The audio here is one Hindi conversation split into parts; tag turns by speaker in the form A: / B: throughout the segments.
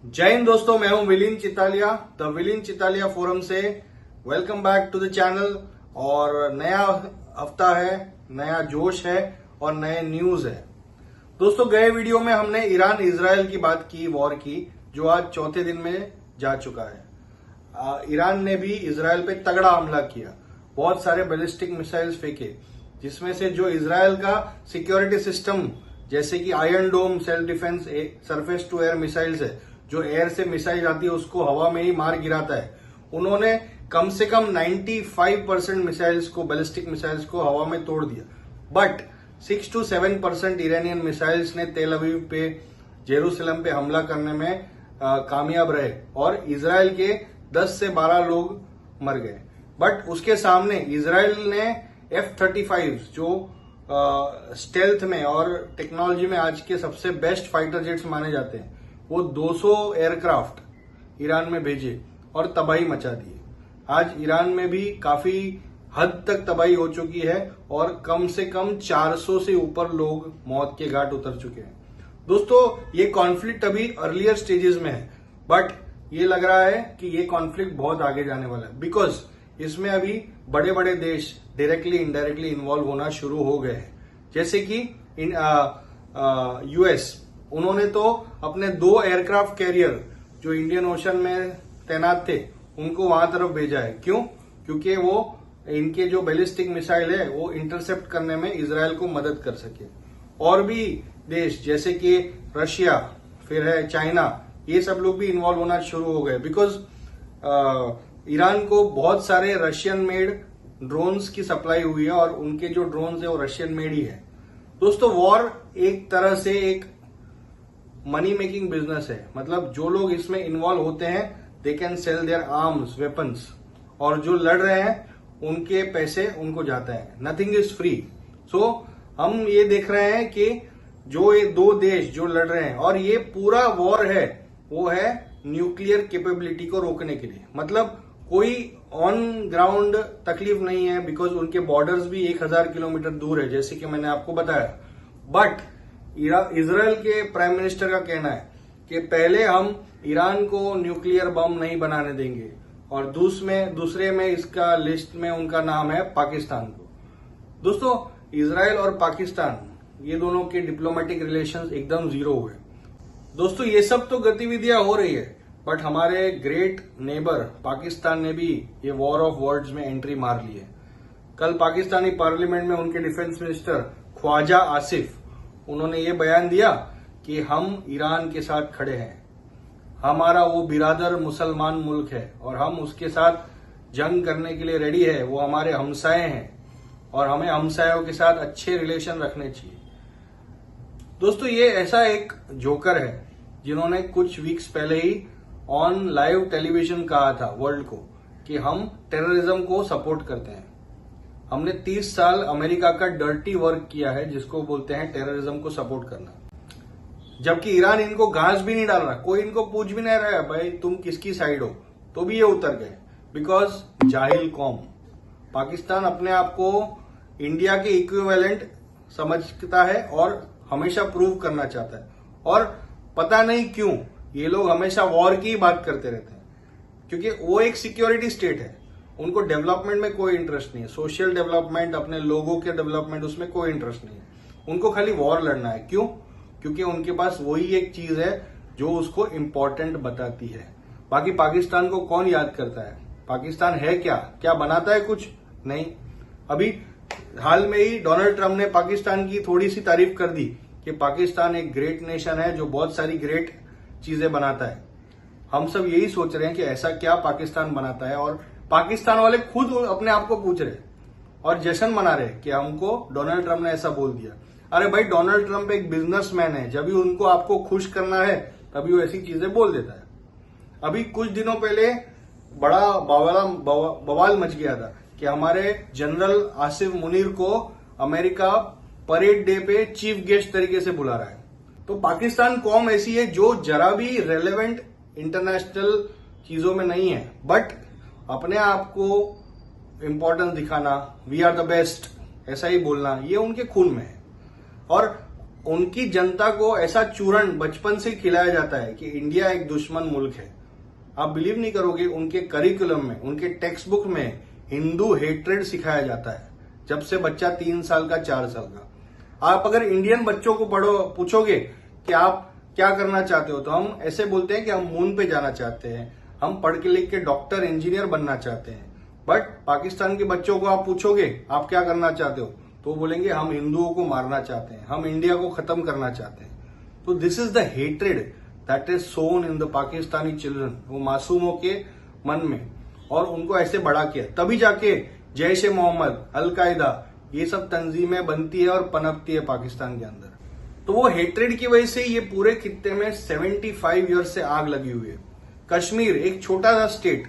A: जय हिंद दोस्तों, मैं हूं विलिन चितालिया द विलिन चितालिया फोरम से। Welcome back to the channel. और नया हफ्ता है, नया जोश है और नए न्यूज है। दोस्तों, गए वीडियो में हमने ईरान इजराइल की बात की, वॉर की, जो आज चौथे दिन में जा चुका है। ईरान ने भी इजराइल पे तगड़ा हमला किया, बहुत सारे बैलिस्टिक मिसाइल्स फेंके, जिसमें से जो इजराइल का सिक्योरिटी सिस्टम जैसे कि iron dome self defence surface to air missiles है, जो एयर से मिसाइल आती है उसको हवा में ही मार गिराता है, उन्होंने कम से कम 95% मिसाइल्स को, बैलिस्टिक मिसाइल्स को हवा में तोड़ दिया। बट 6 to 7% ईरानियन मिसाइल्स ने तेल अवीव पे, जेरूसलम पे हमला करने में कामयाब रहे और इजराइल के 10 से 12 लोग मर गए। बट उसके सामने इजराइल ने F-35 जो स्टेल्थ में और टेक्नोलॉजी में आज के सबसे बेस्ट फाइटर जेट्स माने जाते हैं, वो 200 एयरक्राफ्ट ईरान में भेजे और तबाही मचा दी। आज ईरान में भी काफी हद तक तबाही हो चुकी है और कम से कम 400 से ऊपर लोग मौत के घाट उतर चुके हैं। दोस्तों, ये कॉन्फ्लिक्ट अभी अर्लियर स्टेजेस में है, बट ये लग रहा है कि ये कॉन्फ्लिक्ट बहुत आगे जाने वाला है, बिकॉज इसमें अभी बड़े बड़े देश डायरेक्टली इनडायरेक्टली इन्वॉल्व होना शुरू हो गए हैं। जैसे कि यूएस, उन्होंने तो अपने 2 एयरक्राफ्ट कैरियर जो इंडियन ओशन में तैनात थे उनको वहां तरफ भेजा है। क्यों? क्योंकि वो इनके जो बैलिस्टिक मिसाइल है वो इंटरसेप्ट करने में इजराइल को मदद कर सके। और भी देश जैसे कि रशिया, फिर है चाइना, ये सब लोग भी इन्वॉल्व होना शुरू हो गए, बिकॉज ईरान को बहुत सारे रशियन मेड ड्रोन्स की सप्लाई हुई है और उनके जो ड्रोन्स है वो रशियन मेड ही है। दोस्तों, वॉर एक तरह से एक मनी मेकिंग बिजनेस है। मतलब जो लोग इसमें इन्वॉल्व होते हैं they can sell their arms, weapons, और जो लड़ रहे हैं उनके पैसे उनको जाता है। Nothing is free. सो हम ये देख रहे हैं कि जो ये 2 देश जो लड़ रहे हैं, और ये पूरा वॉर है वो है न्यूक्लियर कैपेबिलिटी को रोकने के लिए। मतलब कोई ऑन ग्राउंड तकलीफ नहीं है, बिकॉज उनके बॉर्डर्स भी 1000 किलोमीटर दूर है, जैसे कि मैंने आपको बताया। बट इजराइल के प्राइम मिनिस्टर का कहना है कि पहले हम ईरान को न्यूक्लियर बम नहीं बनाने देंगे, और दूसरे में इसका लिस्ट में उनका नाम है पाकिस्तान को। दोस्तों, इजराइल और पाकिस्तान, ये दोनों के डिप्लोमेटिक रिलेशंस एकदम जीरो हुए। दोस्तों, ये सब तो गतिविधियां हो रही है, बट हमारे ग्रेट नेबर पाकिस्तान ने भी ये वॉर ऑफ वर्ड्स में एंट्री मार ली है। कल पाकिस्तानी पार्लियामेंट में उनके डिफेंस मिनिस्टर ख्वाजा आसिफ, उन्होंने ये बयान दिया कि हम ईरान के साथ खड़े हैं, हमारा वो बिरादर मुसलमान मुल्क है और हम उसके साथ जंग करने के लिए रेडी है, वो हमारे हमसाये हैं और हमें हमसायों के साथ अच्छे रिलेशन रखने चाहिए। दोस्तों, ये ऐसा एक जोकर है जिन्होंने कुछ वीक्स पहले ही ऑन लाइव टेलीविजन कहा था वर्ल्ड को कि हम टेररिज्म को सपोर्ट करते हैं। हमने 30 साल अमेरिका का डर्टी वर्क किया है, जिसको बोलते हैं टेररिज्म को सपोर्ट करना। जबकि ईरान इनको घास भी नहीं डाल रहा, कोई इनको पूछ भी नहीं रहा है भाई तुम किसकी साइड हो, तो भी ये उतर गए, बिकॉज जाहिल कौम। पाकिस्तान अपने आप को इंडिया के इक्विवेलेंट समझता है और हमेशा प्रूव करना चाहता है, और पता नहीं क्यों ये लोग हमेशा वॉर की बात करते रहते हैं, क्योंकि वो एक सिक्योरिटी स्टेट है। उनको डेवलपमेंट में कोई इंटरेस्ट नहीं है, सोशल डेवलपमेंट, अपने लोगों के डेवलपमेंट, उसमें कोई इंटरेस्ट नहीं है। उनको खाली वॉर लड़ना है। क्यों? क्योंकि उनके पास वही एक चीज है जो उसको इम्पोर्टेंट बताती है। बाकी पाकिस्तान को कौन याद करता है? पाकिस्तान है क्या बनाता है? कुछ नहीं। अभी हाल में ही डोनाल्ड ट्रंप ने पाकिस्तान की थोड़ी सी तारीफ कर दी कि पाकिस्तान एक ग्रेट नेशन है जो बहुत सारी ग्रेट चीजें बनाता है। हम सब यही सोच रहे हैं कि ऐसा क्या पाकिस्तान बनाता है, और पाकिस्तान वाले खुद अपने आप को पूछ रहे और जश्न मना रहे कि हमको डोनाल्ड ट्रंप ने ऐसा बोल दिया। अरे भाई, डोनाल्ड ट्रंप एक बिजनेसमैन है, जब भी उनको आपको खुश करना है तभी वो ऐसी चीजें बोल देता है। अभी कुछ दिनों पहले बड़ा बवाल मच गया था कि हमारे जनरल आसिफ मुनीर को अमेरिका परेड डे पे चीफ गेस्ट तरीके से बुला रहा है। तो पाकिस्तान कौम ऐसी है जो जरा भी रेलेवेंट इंटरनेशनल चीजों में नहीं है, बट अपने आप को इंपॉर्टेंस दिखाना, वी आर द बेस्ट, ऐसा ही बोलना, ये उनके खून में है। और उनकी जनता को ऐसा चूरण बचपन से खिलाया जाता है कि इंडिया एक दुश्मन मुल्क है। आप बिलीव नहीं करोगे, उनके करिकुलम में, उनके टेक्स्ट बुक में हिंदू हेट्रेड सिखाया जाता है जब से बच्चा 3 साल का 4 साल का। आप अगर इंडियन बच्चों को पूछोगे कि आप क्या करना चाहते हो, तो हम ऐसे बोलते हैं कि हम मून पे जाना चाहते हैं, हम पढ़ के लिख के डॉक्टर इंजीनियर बनना चाहते हैं। बट पाकिस्तान के बच्चों को आप पूछोगे आप क्या करना चाहते हो, तो वो बोलेंगे हम हिंदुओं को मारना चाहते हैं, हम इंडिया को खत्म करना चाहते हैं। तो this is the hatred that is sown in the Pakistani children, वो मासूमों के मन में, और उनको ऐसे बड़ा किया। तभी जाके जैश ए मोहम्मद, अलकायदा, ये सब तंजीमें बनती है और पनपती है पाकिस्तान के अंदर। तो वो हेट्रेड की वजह से ये पूरे खित्ते में 75 ईयर्स से आग लगी हुई है। कश्मीर एक छोटा सा स्टेट,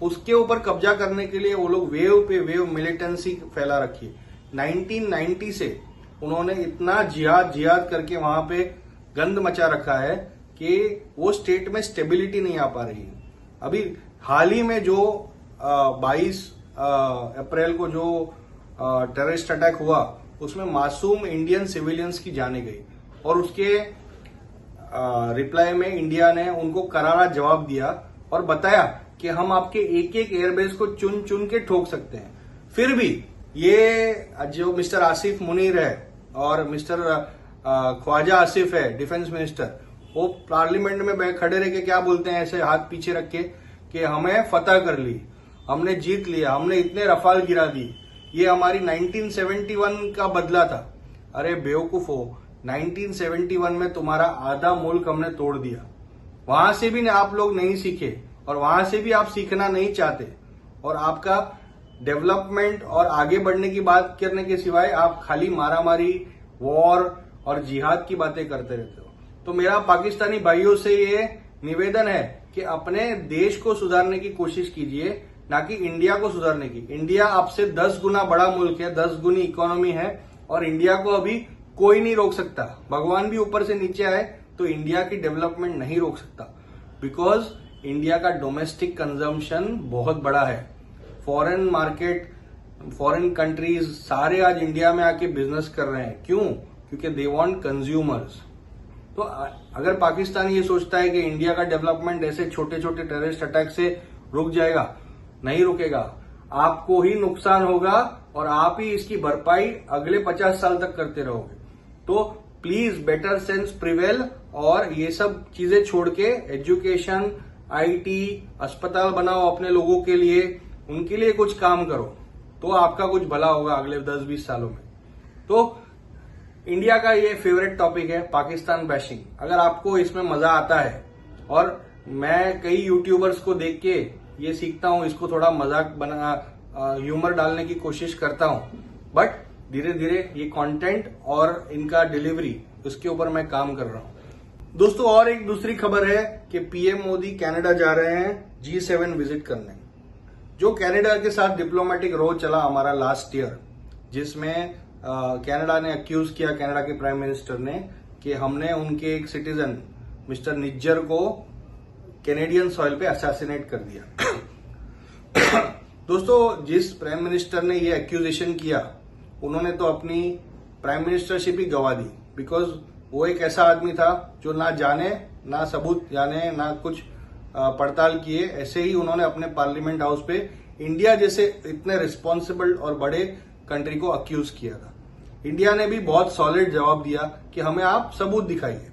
A: उसके ऊपर कब्जा करने के लिए वो लोग वेव पे वेव मिलिटेंसी फैला रखी है। 1990 से उन्होंने इतना जिहाद करके वहां पे गंद मचा रखा है कि वो स्टेट में स्टेबिलिटी नहीं आ पा रही है। अभी हाल ही में जो 22 अप्रैल को जो टेररिस्ट अटैक हुआ, उसमें मासूम इंडियन सिविलियंस की जाने गई, और उसके रिप्लाई में इंडिया ने उनको करारा जवाब दिया और बताया कि हम आपके एक एक एयरबेस को चुन चुन के ठोक सकते हैं। फिर भी ये जो मिस्टर आसिफ मुनीर है और मिस्टर ख्वाजा आसिफ है डिफेंस मिनिस्टर, वो पार्लियामेंट में खड़े रह के क्या बोलते हैं, ऐसे हाथ पीछे रख के कि हमें फतह कर ली, हमने जीत लिया, हमने इतने रफाल गिरा दी, ये हमारी 1971 का बदला था। अरे बेवकूफो, 1971 में तुम्हारा आधा मुल्क हमने तोड़ दिया। वहां से भी आप लोग नहीं सीखे, और वहां से भी आप सीखना नहीं चाहते, और आपका डेवलपमेंट और आगे बढ़ने की बात करने के सिवाय आप खाली मारामारी, वॉर और जिहाद की बातें करते रहते हो। तो मेरा पाकिस्तानी भाइयों से ये निवेदन है कि अपने देश को सुधारने की कोशिश कीजिए, ना कि इंडिया को सुधारने की। इंडिया आपसे 10 गुना बड़ा मुल्क है, 10 गुनी इकोनॉमी है, और इंडिया को अभी कोई नहीं रोक सकता। भगवान भी ऊपर से नीचे आए तो इंडिया की डेवलपमेंट नहीं रोक सकता, बिकॉज इंडिया का डोमेस्टिक कंजम्पशन बहुत बड़ा है। फॉरेन मार्केट, फॉरेन कंट्रीज सारे आज इंडिया में आके बिजनेस कर रहे हैं। क्यों? क्योंकि दे वांट कंज्यूमर्स। तो अगर पाकिस्तान ये सोचता है कि इंडिया का डेवलपमेंट ऐसे छोटे छोटे टेररिस्ट अटैक से रुक जाएगा, नहीं रुकेगा। आपको ही नुकसान होगा और आप ही इसकी भरपाई अगले 50 साल तक करते रहोगे। तो प्लीज बेटर सेंस प्रिवेल, और ये सब चीजें छोड़ के एजुकेशन, आईटी, अस्पताल बनाओ अपने लोगों के लिए, उनके लिए कुछ काम करो, तो आपका कुछ भला होगा अगले 10-20 सालों में। तो इंडिया का ये फेवरेट टॉपिक है पाकिस्तान बैशिंग। अगर आपको इसमें मजा आता है, और मैं कई यूट्यूबर्स को देख के ये सीखता हूं, इसको थोड़ा मजाक बना, ह्यूमर डालने की कोशिश करता हूं, बट धीरे धीरे ये कंटेंट और इनका डिलीवरी, उसके ऊपर मैं काम कर रहा हूं। दोस्तों, और एक दूसरी खबर है कि पीएम मोदी कनाडा जा रहे हैं G7 विजिट करने। जो कनाडा के साथ डिप्लोमेटिक रो चला हमारा लास्ट ईयर, जिसमें कनाडा ने अक्यूज किया, कनाडा के प्राइम मिनिस्टर ने, कि हमने उनके एक सिटीजन मिस्टर निज्जर को कैनेडियन सॉइल पे असैसिनेट कर दिया। दोस्तों, जिस प्राइम मिनिस्टर ने ये एक्यूजेशन किया, उन्होंने तो अपनी प्राइम मिनिस्टरशिप ही गवा दी, बिकॉज वो एक ऐसा आदमी था जो ना जाने, ना सबूत जाने, ना कुछ पड़ताल किए, ऐसे ही उन्होंने अपने पार्लियामेंट हाउस पे इंडिया जैसे इतने रिस्पॉन्सिबल और बड़े कंट्री को अक्यूज किया था। इंडिया ने भी बहुत सॉलिड जवाब दिया कि हमें आप सबूत दिखाइए।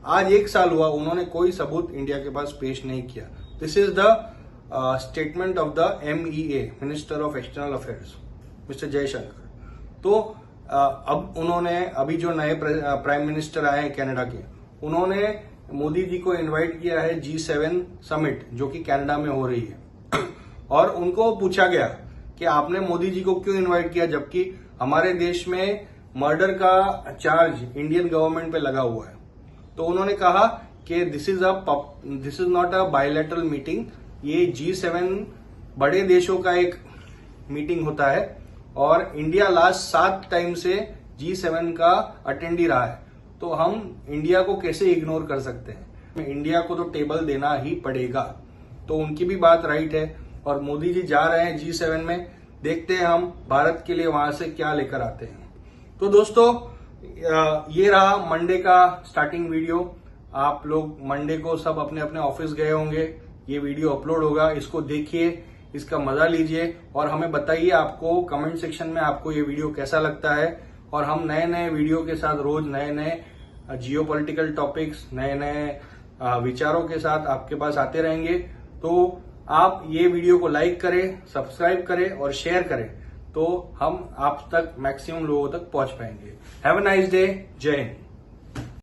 A: आज 1 साल हुआ, उन्होंने कोई सबूत इंडिया के पास पेश नहीं किया। This is the statement of the MEA, minister of external affairs, mister Jaishankar. तो अब उन्होंने, अभी जो नए प्राइम मिनिस्टर आए हैं कनाडा के, उन्होंने मोदी जी को इनवाइट किया है G7 समिट, जो कि कनाडा में हो रही है। और उनको पूछा गया कि आपने मोदी जी को क्यों इनवाइट किया, जबकि हमारे देश में मर्डर का चार्ज इंडियन गवर्नमेंट पे लगा हुआ है। तो उन्होंने कहा कि this is not a bilateral meeting, ये G7 बड़े देशों का एक मीटिंग होता है, और इंडिया लास्ट 7 टाइम से G7 का अटेंडी रहा है, तो हम इंडिया को कैसे इग्नोर कर सकते हैं। इंडिया को तो टेबल देना ही पड़ेगा। तो उनकी भी बात राइट है, और मोदी जी जा रहे हैं G7 में, देखते हैं हम भारत के लिए वहां से क्या लेकर आते हैं। तो दोस्तों, ये रहा मंडे का स्टार्टिंग वीडियो। आप लोग मंडे को सब अपने अपने ऑफिस गए होंगे, ये वीडियो अपलोड होगा, इसको देखिए, इसका मजा लीजिए और हमें बताइए आपको कमेंट सेक्शन में आपको ये वीडियो कैसा लगता है। और हम नए नए वीडियो के साथ रोज नए नए जियोपॉलिटिकल टॉपिक्स, नए नए विचारों के साथ आपके पास आते रहेंगे। तो आप ये वीडियो को लाइक करें, सब्सक्राइब करें और शेयर करें, तो हम आप तक मैक्सिमम लोगों तक पहुंच पाएंगे। Have a nice day. जय हिंद।